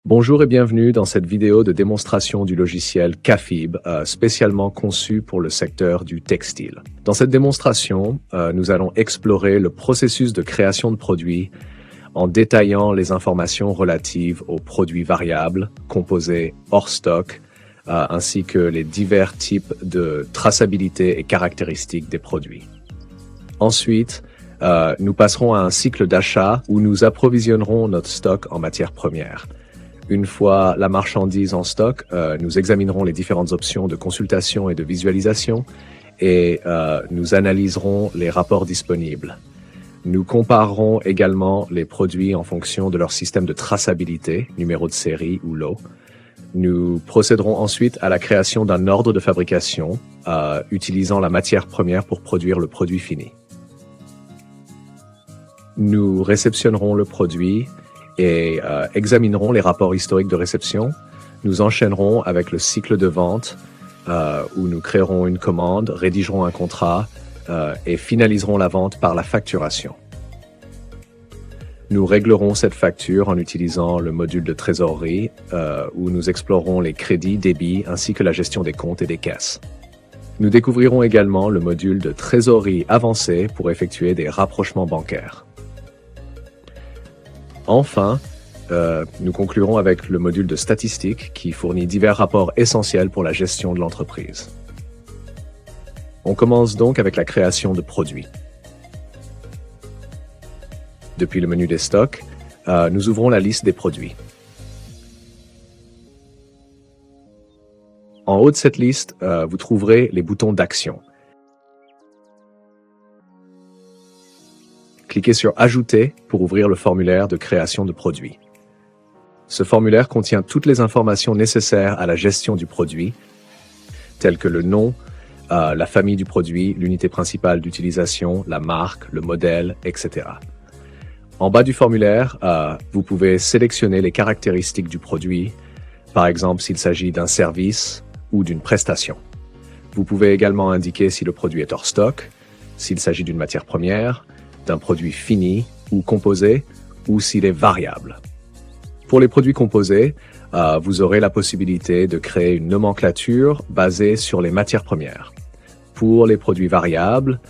Bonjour et bienvenue dans cette vidéo de démonstration du logiciel Kafib, spécialement conçu pour le secteur du textile. Dans cette démonstration, nous allons explorer le processus de création de produits en détaillant les informations relatives aux produits variables, composés hors stock, ainsi que les divers types de traçabilité et caractéristiques des produits. Ensuite, nous passerons à un cycle d'achat où nous approvisionnerons notre stock en matières premières. Une fois la marchandise en stock, nous examinerons les différentes options de consultation et de visualisation et nous analyserons les rapports disponibles. Nous comparerons également les produits en fonction de leur système de traçabilité, numéro de série ou lot. Nous procéderons ensuite à la création d'un ordre de fabrication utilisant la matière première pour produire le produit fini. Nous réceptionnerons le produit et examinerons les rapports historiques de réception. Nous enchaînerons avec le cycle de vente où nous créerons une commande, rédigerons un contrat et finaliserons la vente par la facturation. Nous réglerons cette facture en utilisant le module de trésorerie où nous explorerons les crédits, débits ainsi que la gestion des comptes et des caisses. Nous découvrirons également le module de trésorerie avancée pour effectuer des rapprochements bancaires. Enfin, nous conclurons avec le module de statistiques qui fournit divers rapports essentiels pour la gestion de l'entreprise. On commence donc avec la création de produits. Depuis le menu des stocks, nous ouvrons la liste des produits. En haut de cette liste, vous trouverez les boutons d'action. Cliquez sur « Ajouter » pour ouvrir le formulaire de création de produit. Ce formulaire contient toutes les informations nécessaires à la gestion du produit, telles que le nom, la famille du produit, l'unité principale d'utilisation, la marque, le modèle, etc. En bas du formulaire, vous pouvez sélectionner les caractéristiques du produit, par exemple s'il s'agit d'un service ou d'une prestation. Vous pouvez également indiquer si le produit est hors stock, s'il s'agit d'une matière première, d'un produit fini ou composé, ou s'il est variable. Pour les produits composés, vous aurez la possibilité de créer une nomenclature basée sur les matières premières. Pour les produits variables,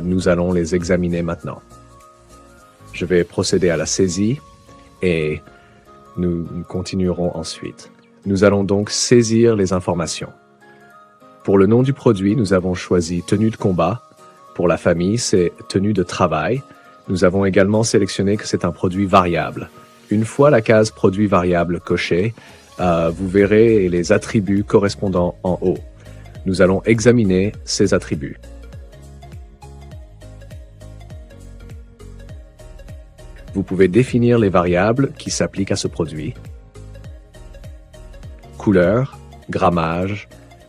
nous allons les examiner maintenant. Je vais procéder à la saisie et nous continuerons ensuite. Nous allons donc saisir les informations. Pour le nom du produit, nous avons choisi tenue de combat. Pour la famille, c'est tenue de travail. Nous avons également sélectionné que c'est un produit variable. Une fois la case produit variable cochée, vous verrez les attributs correspondants en haut. Nous allons examiner ces attributs. Vous pouvez définir les variables qui s'appliquent à ce produit. Couleur, grammage,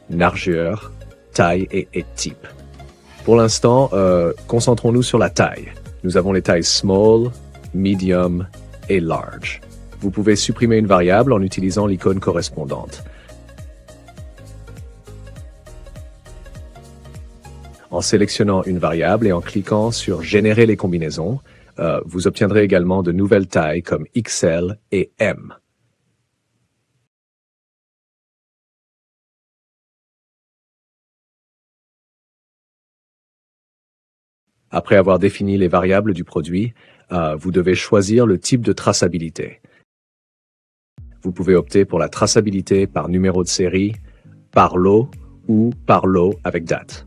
largeur, taille et type. Pour l'instant, concentrons-nous sur la taille. Nous avons les tailles small, medium et large. Vous pouvez supprimer une variable en utilisant l'icône correspondante. En sélectionnant une variable et en cliquant sur Générer les combinaisons, vous obtiendrez également de nouvelles tailles comme XL et M. Après avoir défini les variables du produit, vous devez choisir le type de traçabilité. Vous pouvez opter pour la traçabilité par numéro de série, par lot ou par lot avec date.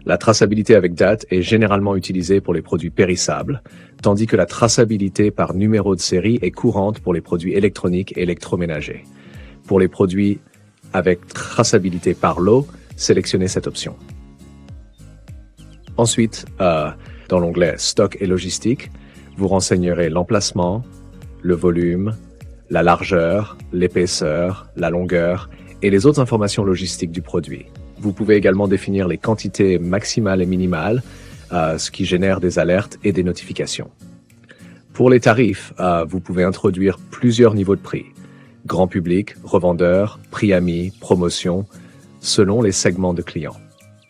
La traçabilité avec date est généralement utilisée pour les produits périssables, tandis que la traçabilité par numéro de série est courante pour les produits électroniques et électroménagers. Pour les produits avec traçabilité par lot, sélectionnez cette option. Ensuite, dans l'onglet « Stock et logistique », vous renseignerez l'emplacement, le volume, la largeur, l'épaisseur, la longueur et les autres informations logistiques du produit. Vous pouvez également définir les quantités maximales et minimales, ce qui génère des alertes et des notifications. Pour les tarifs, vous pouvez introduire plusieurs niveaux de prix. Grand public, revendeur, prix ami, promotion, selon les segments de clients.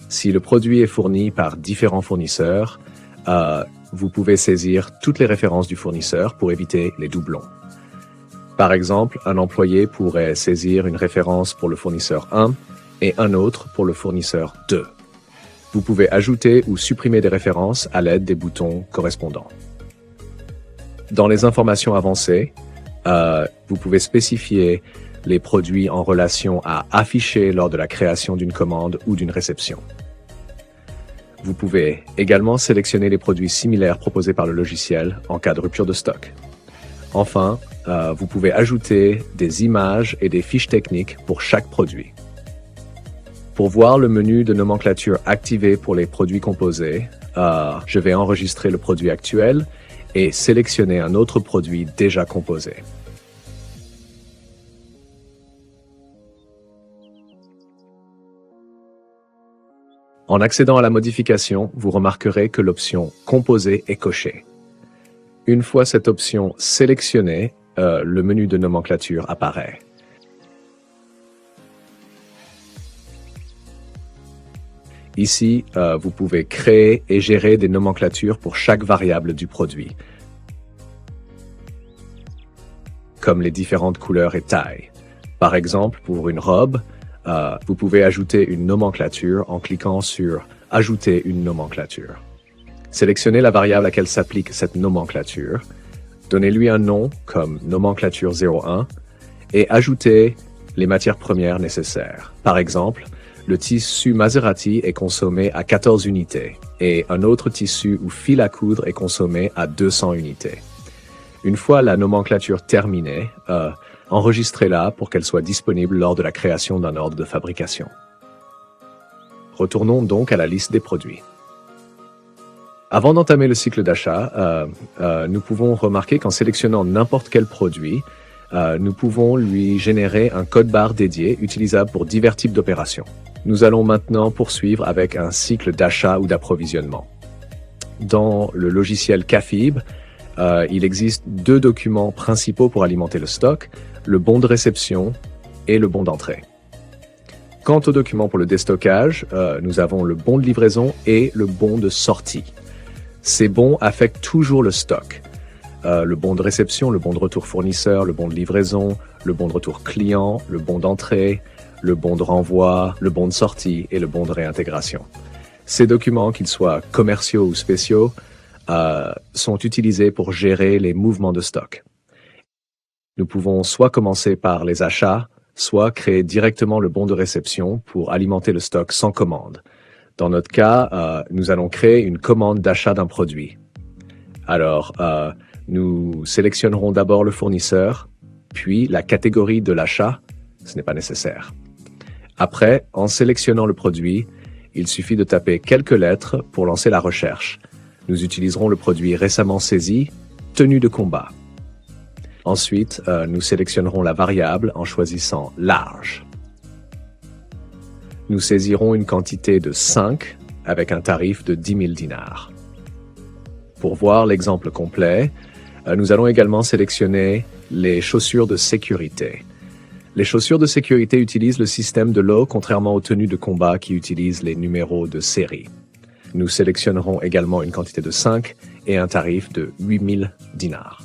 Si le produit est fourni par différents fournisseurs, vous pouvez saisir toutes les références du fournisseur pour éviter les doublons. Par exemple, un employé pourrait saisir une référence pour le fournisseur 1 et un autre pour le fournisseur 2. Vous pouvez ajouter ou supprimer des références à l'aide des boutons correspondants. Dans les informations avancées, vous pouvez spécifier les produits en relation à afficher lors de la création d'une commande ou d'une réception. Vous pouvez également sélectionner les produits similaires proposés par le logiciel en cas de rupture de stock. Enfin, vous pouvez ajouter des images et des fiches techniques pour chaque produit. Pour voir le menu de nomenclature activé pour les produits composés, je vais enregistrer le produit actuel et sélectionner un autre produit déjà composé. En accédant à la modification, vous remarquerez que l'option « Composer » est cochée. Une fois cette option sélectionnée, le menu de nomenclature apparaît. Ici, vous pouvez créer et gérer des nomenclatures pour chaque variable du produit, comme les différentes couleurs et tailles. Par exemple, pour une robe, vous pouvez ajouter une nomenclature en cliquant sur « Ajouter une nomenclature ». Sélectionnez la variable à laquelle s'applique cette nomenclature, donnez-lui un nom comme nomenclature 01 et ajoutez les matières premières nécessaires. Par exemple, le tissu Maserati est consommé à 14 unités et un autre tissu ou fil à coudre est consommé à 200 unités. Une fois la nomenclature terminée, enregistrez-la pour qu'elle soit disponible lors de la création d'un ordre de fabrication. Retournons donc à la liste des produits. Avant d'entamer le cycle d'achat, nous pouvons remarquer qu'en sélectionnant n'importe quel produit, nous pouvons lui générer un code barre dédié utilisable pour divers types d'opérations. Nous allons maintenant poursuivre avec un cycle d'achat ou d'approvisionnement. Dans le logiciel CAFIB, il existe deux documents principaux pour alimenter le stock, le bon de réception et le bon d'entrée. Quant au document pour le déstockage, nous avons le bon de livraison et le bon de sortie. Ces bons affectent toujours le stock. Le bon de réception, le bon de retour fournisseur, le bon de livraison, le bon de retour client, le bon d'entrée, le bon de renvoi, le bon de sortie et le bon de réintégration. Ces documents, qu'ils soient commerciaux ou spéciaux, sont utilisés pour gérer les mouvements de stock. Nous pouvons soit commencer par les achats, soit créer directement le bon de réception pour alimenter le stock sans commande. Dans notre cas, nous allons créer une commande d'achat d'un produit. Alors, nous sélectionnerons d'abord le fournisseur, puis la catégorie de l'achat, ce n'est pas nécessaire. Après, en sélectionnant le produit, il suffit de taper quelques lettres pour lancer la recherche. Nous utiliserons le produit récemment saisi, tenue de combat. Ensuite, nous sélectionnerons la variable en choisissant large. Nous saisirons une quantité de 5 avec un tarif de 10 000 dinars. Pour voir l'exemple complet, nous allons également sélectionner les chaussures de sécurité. Les chaussures de sécurité utilisent le système de lot, contrairement aux tenues de combat qui utilisent les numéros de série. Nous sélectionnerons également une quantité de 5 et un tarif de 8 000 dinars.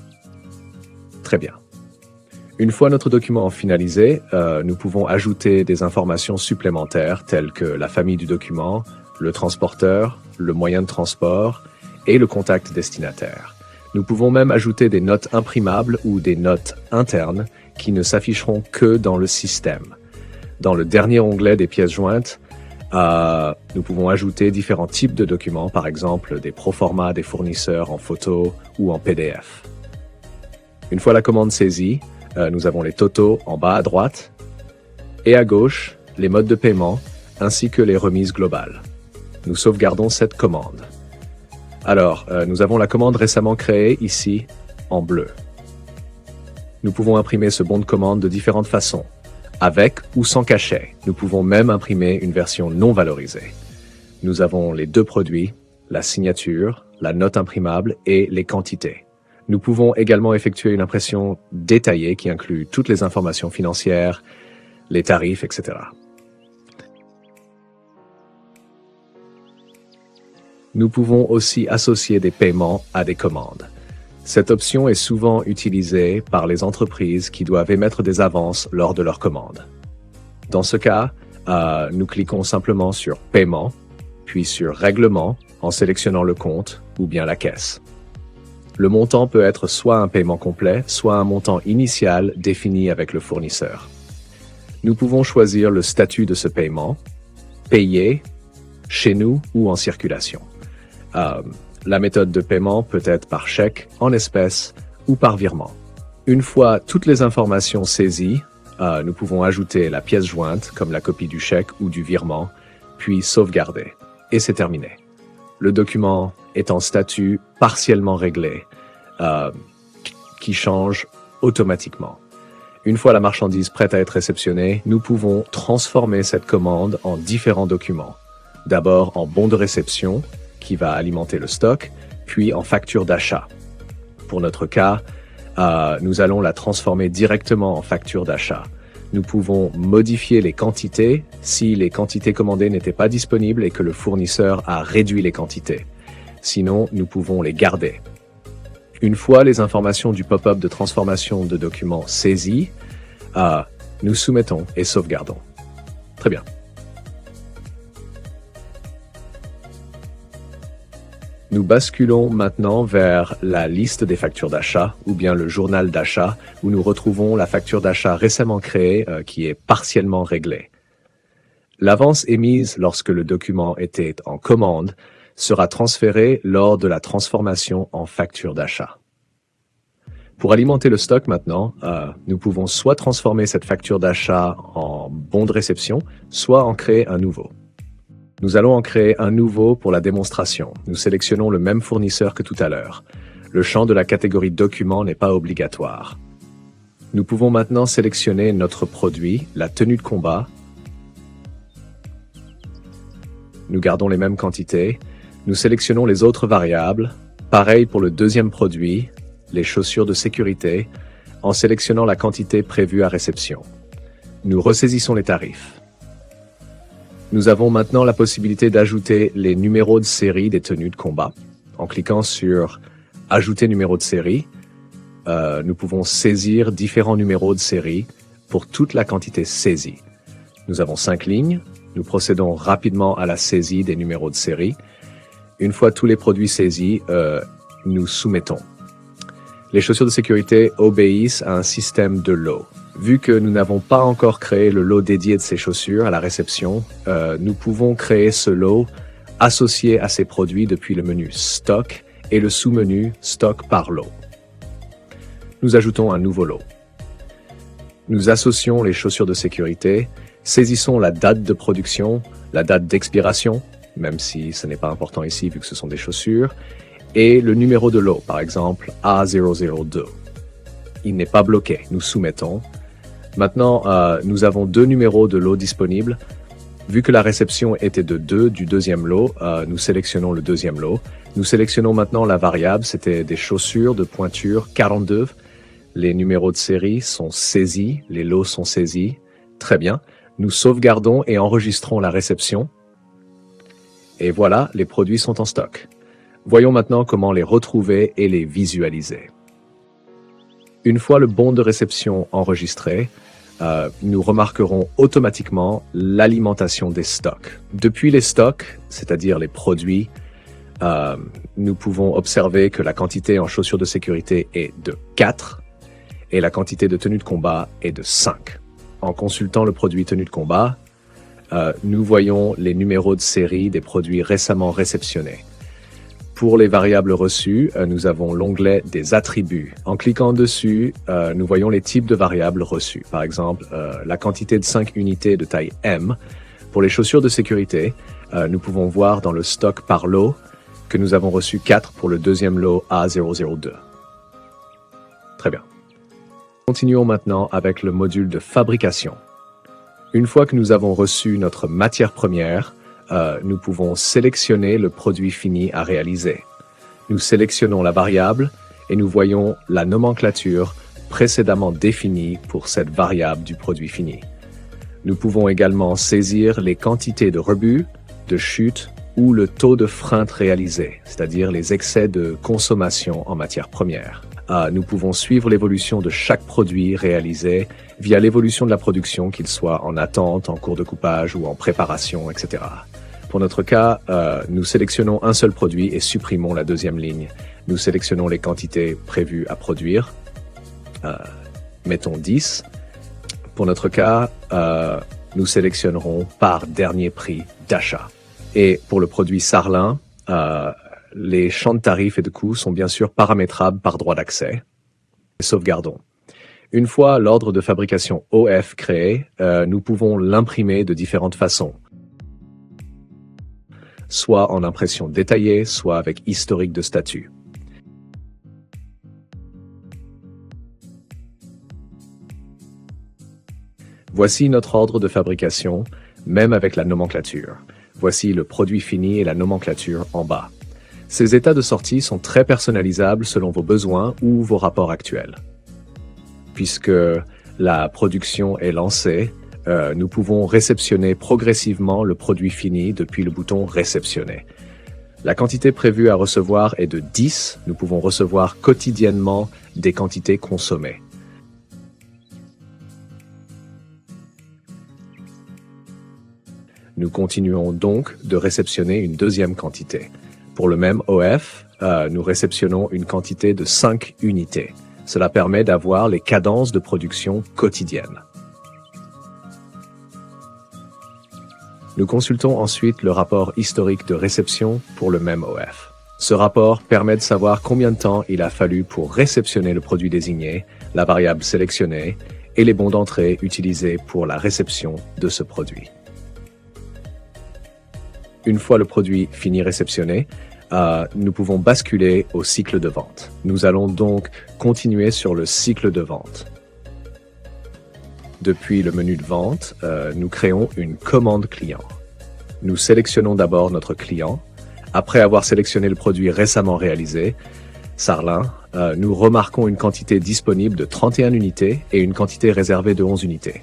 Très bien. Une fois notre document finalisé, nous pouvons ajouter des informations supplémentaires telles que la famille du document, le transporteur, le moyen de transport et le contact destinataire. Nous pouvons même ajouter des notes imprimables ou des notes internes qui ne s'afficheront que dans le système. Dans le dernier onglet des pièces jointes, nous pouvons ajouter différents types de documents, par exemple des proformas des fournisseurs en photo ou en PDF. Une fois la commande saisie, nous avons les totaux en bas à droite et à gauche, les modes de paiement ainsi que les remises globales. Nous sauvegardons cette commande. Alors, nous avons la commande récemment créée ici en bleu. Nous pouvons imprimer ce bon de commande de différentes façons, avec ou sans cachet. Nous pouvons même imprimer une version non valorisée. Nous avons les deux produits, la signature, la note imprimable et les quantités. Nous pouvons également effectuer une impression détaillée qui inclut toutes les informations financières, les tarifs, etc. Nous pouvons aussi associer des paiements à des commandes. Cette option est souvent utilisée par les entreprises qui doivent émettre des avances lors de leurs commandes. Dans ce cas, nous cliquons simplement sur « Paiement », puis sur « Règlement » en sélectionnant le compte ou bien la caisse. Le montant peut être soit un paiement complet, soit un montant initial défini avec le fournisseur. Nous pouvons choisir le statut de ce paiement, payer, chez nous ou en circulation. La méthode de paiement peut être par chèque, en espèces ou par virement. Une fois toutes les informations saisies, nous pouvons ajouter la pièce jointe comme la copie du chèque ou du virement, puis sauvegarder. Et c'est terminé. Le document est en statut partiellement réglé, qui change automatiquement. Une fois la marchandise prête à être réceptionnée, nous pouvons transformer cette commande en différents documents. D'abord en bon de réception, qui va alimenter le stock, puis en facture d'achat. Pour notre cas, nous allons la transformer directement en facture d'achat. Nous pouvons modifier les quantités si les quantités commandées n'étaient pas disponibles et que le fournisseur a réduit les quantités. Sinon, nous pouvons les garder. Une fois les informations du pop-up de transformation de documents saisies, nous soumettons et sauvegardons. Très bien. Nous basculons maintenant vers la liste des factures d'achat ou bien le journal d'achat où nous retrouvons la facture d'achat récemment créée qui est partiellement réglée. L'avance émise lorsque le document était en commande sera transférée lors de la transformation en facture d'achat. Pour alimenter le stock maintenant, nous pouvons soit transformer cette facture d'achat en bon de réception, soit en créer un nouveau. Nous allons en créer un nouveau pour la démonstration. Nous sélectionnons le même fournisseur que tout à l'heure. Le champ de la catégorie document n'est pas obligatoire. Nous pouvons maintenant sélectionner notre produit, la tenue de combat. Nous gardons les mêmes quantités. Nous sélectionnons les autres variables. Pareil pour le deuxième produit, les chaussures de sécurité, en sélectionnant la quantité prévue à réception. Nous ressaisissons les tarifs. Nous avons maintenant la possibilité d'ajouter les numéros de série des tenues de combat. En cliquant sur « Ajouter numéro de série », nous pouvons saisir différents numéros de série pour toute la quantité saisie. Nous avons 5 lignes. Nous procédons rapidement à la saisie des numéros de série. Une fois tous les produits saisis, nous soumettons. Les chaussures de sécurité obéissent à un système de lots. Vu que nous n'avons pas encore créé le lot dédié de ces chaussures à la réception, nous pouvons créer ce lot associé à ces produits depuis le menu Stock et le sous-menu Stock par lot. Nous ajoutons un nouveau lot. Nous associons les chaussures de sécurité, saisissons la date de production, la date d'expiration, même si ce n'est pas important ici vu que ce sont des chaussures, et le numéro de lot, par exemple A002. Il n'est pas bloqué, nous soumettons. Maintenant, nous avons 2 numéros de lot disponibles. Vu que la réception était de 2 du deuxième lot, nous sélectionnons le deuxième lot. Nous sélectionnons maintenant la variable, c'était des chaussures de pointure 42. Les numéros de série sont saisis, les lots sont saisis. Très bien. Nous sauvegardons et enregistrons la réception. Et voilà, les produits sont en stock. Voyons maintenant comment les retrouver et les visualiser. Une fois le bon de réception enregistré, nous remarquerons automatiquement l'alimentation des stocks. Depuis les stocks, c'est-à-dire les produits, nous pouvons observer que la quantité en chaussures de sécurité est de 4 et la quantité de tenue de combat est de 5. En consultant le produit tenue de combat, nous voyons les numéros de série des produits récemment réceptionnés. Pour les variables reçues, nous avons l'onglet des attributs. En cliquant dessus, nous voyons les types de variables reçues. Par exemple, la quantité de 5 unités de taille M. Pour les chaussures de sécurité, nous pouvons voir dans le stock par lot que nous avons reçu 4 pour le deuxième lot A002. Très bien. Continuons maintenant avec le module de fabrication. Une fois que nous avons reçu notre matière première, nous pouvons sélectionner le produit fini à réaliser. Nous sélectionnons la variable et nous voyons la nomenclature précédemment définie pour cette variable du produit fini. Nous pouvons également saisir les quantités de rebut, de chute ou le taux de freinte réalisé, c'est-à-dire les excès de consommation en matières premières. Nous pouvons suivre l'évolution de chaque produit réalisé via l'évolution de la production, qu'il soit en attente, en cours de coupage ou en préparation, etc. Pour notre cas, nous sélectionnons un seul produit et supprimons la deuxième ligne. Nous sélectionnons les quantités prévues à produire. Mettons 10. Pour notre cas, nous sélectionnerons par dernier prix d'achat. Et pour le produit Sarlin, les champs de tarifs et de coûts sont bien sûr paramétrables par droit d'accès. Sauvegardons. Une fois l'ordre de fabrication OF créé, nous pouvons l'imprimer de différentes façons. Soit en impression détaillée, soit avec historique de statut. Voici notre ordre de fabrication, même avec la nomenclature. Voici le produit fini et la nomenclature en bas. Ces états de sortie sont très personnalisables selon vos besoins ou vos rapports actuels. Puisque la production est lancée, nous pouvons réceptionner progressivement le produit fini depuis le bouton « Réceptionner ». La quantité prévue à recevoir est de 10. Nous pouvons recevoir quotidiennement des quantités consommées. Nous continuons donc de réceptionner une deuxième quantité. Pour le même OF, nous réceptionnons une quantité de 5 unités. Cela permet d'avoir les cadences de production quotidiennes. Nous consultons ensuite le rapport historique de réception pour le même OF. Ce rapport permet de savoir combien de temps il a fallu pour réceptionner le produit désigné, la variable sélectionnée et les bons d'entrée utilisés pour la réception de ce produit. Une fois le produit fini réceptionné, nous pouvons basculer au cycle de vente. Nous allons donc continuer sur le cycle de vente. Depuis le menu de vente, nous créons une commande client. Nous sélectionnons d'abord notre client. Après avoir sélectionné le produit récemment réalisé, Sarlin, nous remarquons une quantité disponible de 31 unités et une quantité réservée de 11 unités.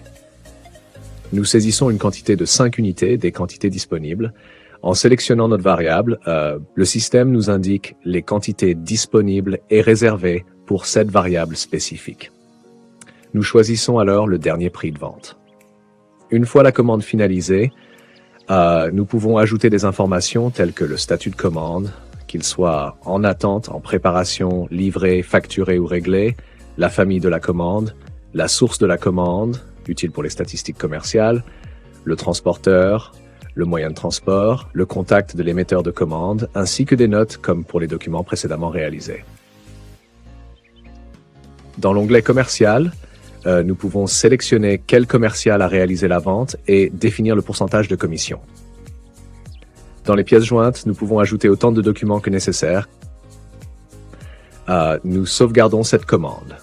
Nous saisissons une quantité de 5 unités des quantités disponibles. En sélectionnant notre variable, le système nous indique les quantités disponibles et réservées pour cette variable spécifique. Nous choisissons alors le dernier prix de vente. Une fois la commande finalisée, nous pouvons ajouter des informations telles que le statut de commande, qu'il soit en attente, en préparation, livré, facturé ou réglé, la famille de la commande, la source de la commande, utile pour les statistiques commerciales, le transporteur, le moyen de transport, le contact de l'émetteur de commande, ainsi que des notes comme pour les documents précédemment réalisés. Dans l'onglet commercial, nous pouvons sélectionner quel commercial a réalisé la vente et définir le pourcentage de commission. Dans les pièces jointes, nous pouvons ajouter autant de documents que nécessaire. Nous sauvegardons cette commande.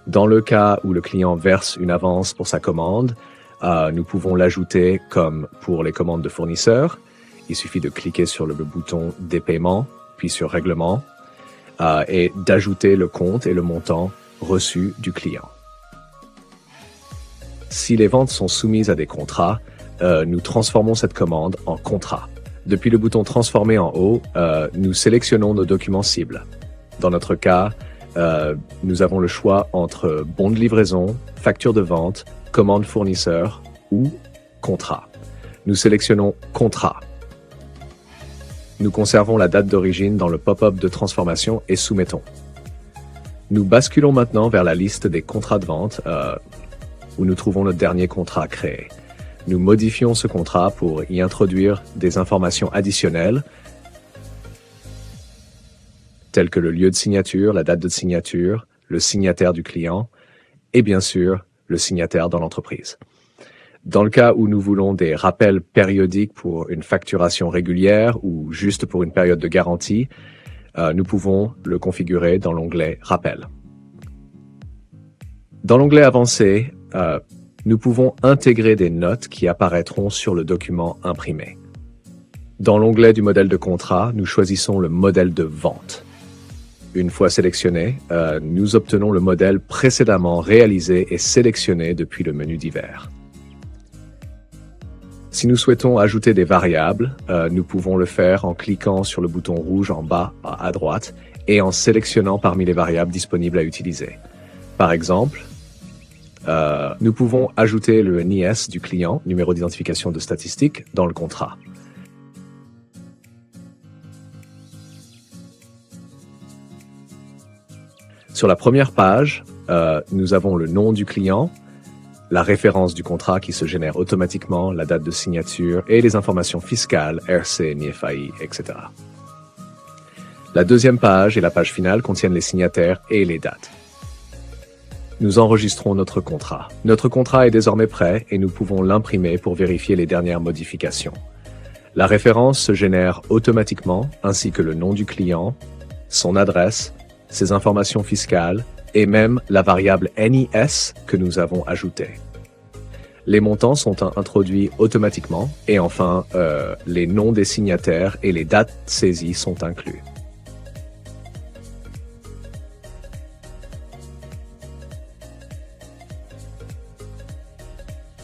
Dans le cas où le client verse une avance pour sa commande, nous pouvons l'ajouter comme pour les commandes de fournisseurs. Il suffit de cliquer sur le bouton des paiements, puis sur règlement, et d'ajouter le compte et le montant reçu du client. Si les ventes sont soumises à des contrats, nous transformons cette commande en contrat. Depuis le bouton transformer en haut, nous sélectionnons nos documents cibles. Dans notre cas, nous avons le choix entre bon de livraison, facture de vente, commande fournisseur ou contrat. Nous sélectionnons contrat. Nous conservons la date d'origine dans le pop-up de transformation et soumettons. Nous basculons maintenant vers la liste des contrats de vente où nous trouvons le dernier contrat créé. Nous modifions ce contrat pour y introduire des informations additionnelles tels que le lieu de signature, la date de signature, le signataire du client et bien sûr le signataire dans l'entreprise. Dans le cas où nous voulons des rappels périodiques pour une facturation régulière ou juste pour une période de garantie, nous pouvons le configurer dans l'onglet « Rappel ». Dans l'onglet « Avancé », nous pouvons intégrer des notes qui apparaîtront sur le document imprimé. Dans l'onglet du modèle de contrat, nous choisissons le modèle de vente. Une fois sélectionné, nous obtenons le modèle précédemment réalisé et sélectionné depuis le menu divers. Si nous souhaitons ajouter des variables, nous pouvons le faire en cliquant sur le bouton rouge en bas à droite et en sélectionnant parmi les variables disponibles à utiliser. Par exemple, nous pouvons ajouter le NIS du client, numéro d'identification de statistique, dans le contrat. Sur la première page, nous avons le nom du client, la référence du contrat qui se génère automatiquement, la date de signature et les informations fiscales, RC, NIFI, etc. La deuxième page et la page finale contiennent les signataires et les dates. Nous enregistrons notre contrat. Notre contrat est désormais prêt et nous pouvons l'imprimer pour vérifier les dernières modifications. La référence se génère automatiquement, ainsi que le nom du client, son adresse, ses informations fiscales et même la variable NIS que nous avons ajoutée. Les montants sont introduits automatiquement et enfin, les noms des signataires et les dates saisies sont inclus.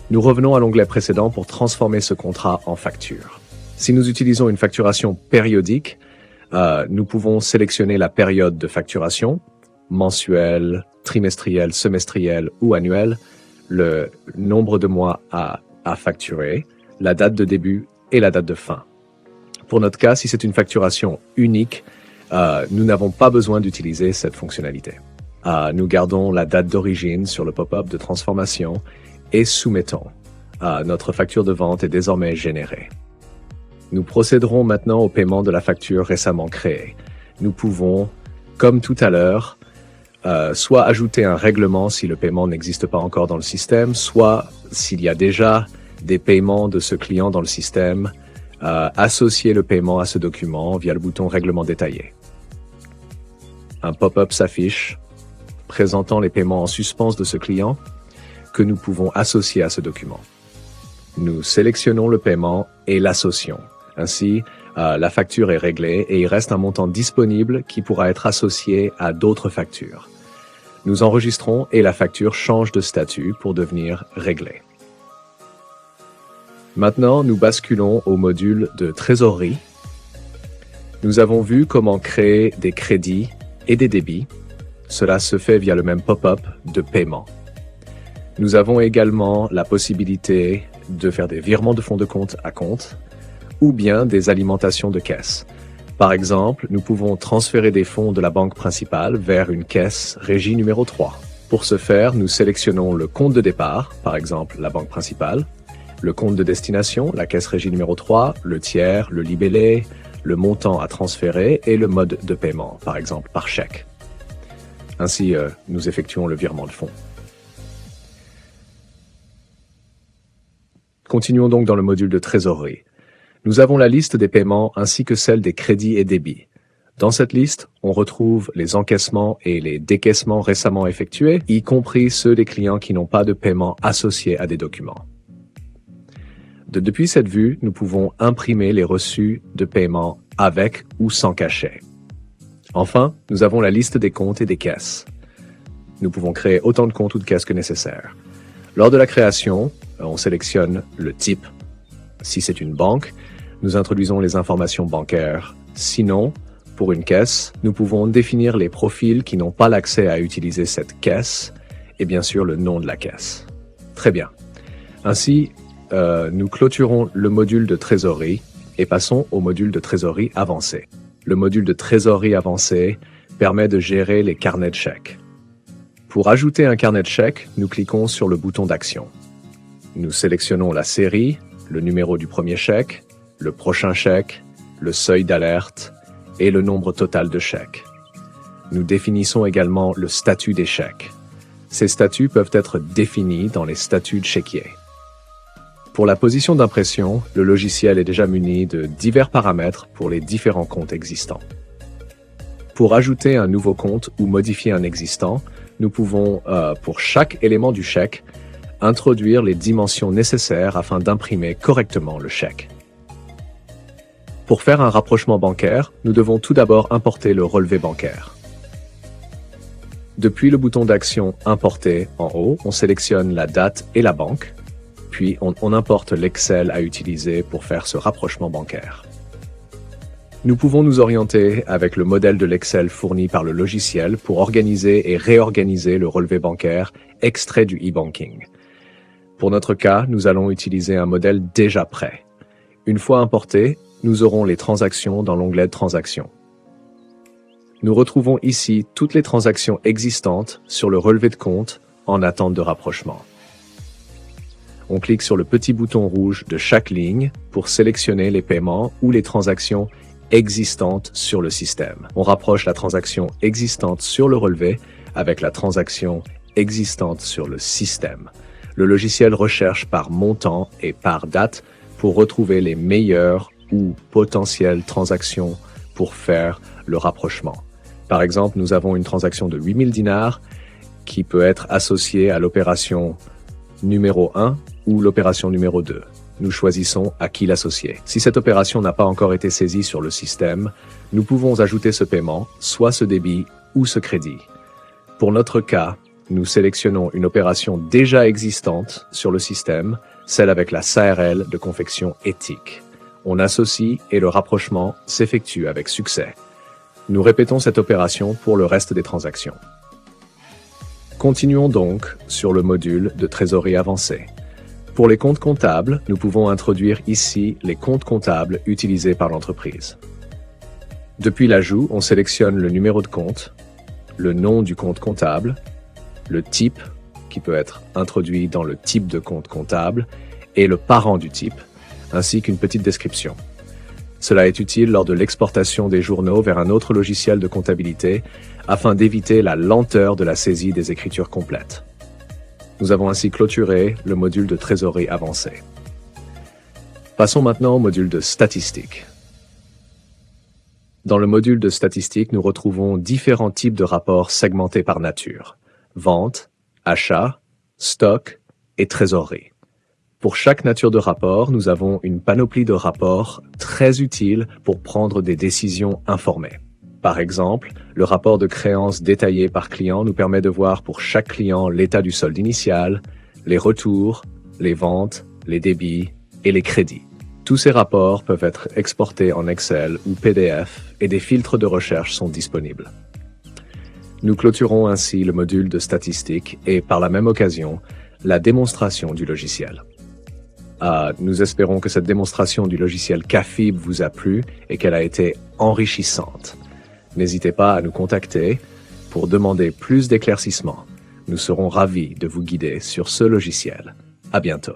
Nous revenons à l'onglet précédent pour transformer ce contrat en facture. Si nous utilisons une facturation périodique, nous pouvons sélectionner la période de facturation, mensuelle, trimestrielle, semestrielle ou annuelle, le nombre de mois à facturer, la date de début et la date de fin. Pour notre cas, si c'est une facturation unique, nous n'avons pas besoin d'utiliser cette fonctionnalité. Nous gardons la date d'origine sur le pop-up de transformation et soumettons. Notre facture de vente est désormais générée. Nous procéderons maintenant au paiement de la facture récemment créée. Nous pouvons, comme tout à l'heure, soit ajouter un règlement si le paiement n'existe pas encore dans le système, soit s'il y a déjà des paiements de ce client dans le système, associer le paiement à ce document via le bouton Règlement détaillé. Un pop-up s'affiche présentant les paiements en suspens de ce client que nous pouvons associer à ce document. Nous sélectionnons le paiement et l'associons. Ainsi, la facture est réglée et il reste un montant disponible qui pourra être associé à d'autres factures. Nous enregistrons et la facture change de statut pour devenir réglée. Maintenant, nous basculons au module de trésorerie. Nous avons vu comment créer des crédits et des débits. Cela se fait via le même pop-up de paiement. Nous avons également la possibilité de faire des virements de fonds de compte à compte ou bien des alimentations de caisse. Par exemple, nous pouvons transférer des fonds de la banque principale vers une caisse régie numéro 3. Pour ce faire, nous sélectionnons le compte de départ, par exemple la banque principale, le compte de destination, la caisse régie numéro 3, le tiers, le libellé, le montant à transférer et le mode de paiement, par exemple par chèque. Ainsi, nous effectuons le virement de fonds. Continuons donc dans le module de trésorerie. Nous avons la liste des paiements ainsi que celle des crédits et débits. Dans cette liste, on retrouve les encaissements et les décaissements récemment effectués, y compris ceux des clients qui n'ont pas de paiement associé à des documents. Depuis cette vue, nous pouvons imprimer les reçus de paiement avec ou sans cachet. Enfin, nous avons la liste des comptes et des caisses. Nous pouvons créer autant de comptes ou de caisses que nécessaire. Lors de la création, on sélectionne le type. Si c'est une banque, nous introduisons les informations bancaires. Sinon, pour une caisse, nous pouvons définir les profils qui n'ont pas l'accès à utiliser cette caisse et bien sûr le nom de la caisse. Très bien. Ainsi, nous clôturons le module de trésorerie et passons au module de trésorerie avancé. Le module de trésorerie avancé permet de gérer les carnets de chèques. Pour ajouter un carnet de chèques, nous cliquons sur le bouton d'action. Nous sélectionnons la série, le numéro du premier chèque, le prochain chèque, le seuil d'alerte et le nombre total de chèques. Nous définissons également le statut des chèques. Ces statuts peuvent être définis dans les statuts de chéquier. Pour la position d'impression, le logiciel est déjà muni de divers paramètres pour les différents comptes existants. Pour ajouter un nouveau compte ou modifier un existant, nous pouvons, pour chaque élément du chèque, introduire les dimensions nécessaires afin d'imprimer correctement le chèque. Pour faire un rapprochement bancaire, nous devons tout d'abord importer le relevé bancaire. Depuis le bouton d'action « Importer » en haut, on sélectionne la date et la banque. puis on importe l'Excel à utiliser pour faire ce rapprochement bancaire. Nous pouvons nous orienter avec le modèle de l'Excel fourni par le logiciel pour organiser et réorganiser le relevé bancaire extrait du e-banking. Pour notre cas, nous allons utiliser un modèle déjà prêt. Une fois importé, nous aurons les transactions dans l'onglet Transactions. Nous retrouvons ici toutes les transactions existantes sur le relevé de compte en attente de rapprochement. On clique sur le petit bouton rouge de chaque ligne pour sélectionner les paiements ou les transactions existantes sur le système. On rapproche la transaction existante sur le relevé avec la transaction existante sur le système. Le logiciel recherche par montant et par date pour retrouver les meilleures ou potentielles transactions pour faire le rapprochement. Par exemple, nous avons une transaction de 8000 dinars qui peut être associée à l'opération numéro 1 ou l'opération numéro 2. Nous choisissons à qui l'associer. Si cette opération n'a pas encore été saisie sur le système, nous pouvons ajouter ce paiement, soit ce débit ou ce crédit. Pour notre cas, nous sélectionnons une opération déjà existante sur le système, celle avec la SARL de confection éthique. On associe et le rapprochement s'effectue avec succès. Nous répétons cette opération pour le reste des transactions. Continuons donc sur le module de trésorerie avancée. Pour les comptes comptables, nous pouvons introduire ici les comptes comptables utilisés par l'entreprise. Depuis l'ajout, on sélectionne le numéro de compte, le nom du compte comptable, le type, qui peut être introduit dans le type de compte comptable, et le parent du type, ainsi qu'une petite description. Cela est utile lors de l'exportation des journaux vers un autre logiciel de comptabilité afin d'éviter la lenteur de la saisie des écritures complètes. Nous avons ainsi clôturé le module de trésorerie avancée. Passons maintenant au module de statistiques. Dans le module de statistiques, nous retrouvons différents types de rapports segmentés par nature: vente, achat, stock et trésorerie. Pour chaque nature de rapport, nous avons une panoplie de rapports très utiles pour prendre des décisions informées. Par exemple, le rapport de créances détaillé par client nous permet de voir pour chaque client l'état du solde initial, les retours, les ventes, les débits et les crédits. Tous ces rapports peuvent être exportés en Excel ou PDF et des filtres de recherche sont disponibles. Nous clôturons ainsi le module de statistiques et, par la même occasion, la démonstration du logiciel. Nous espérons que cette démonstration du logiciel CAFIB vous a plu et qu'elle a été enrichissante. N'hésitez pas à nous contacter pour demander plus d'éclaircissements. Nous serons ravis de vous guider sur ce logiciel. À bientôt.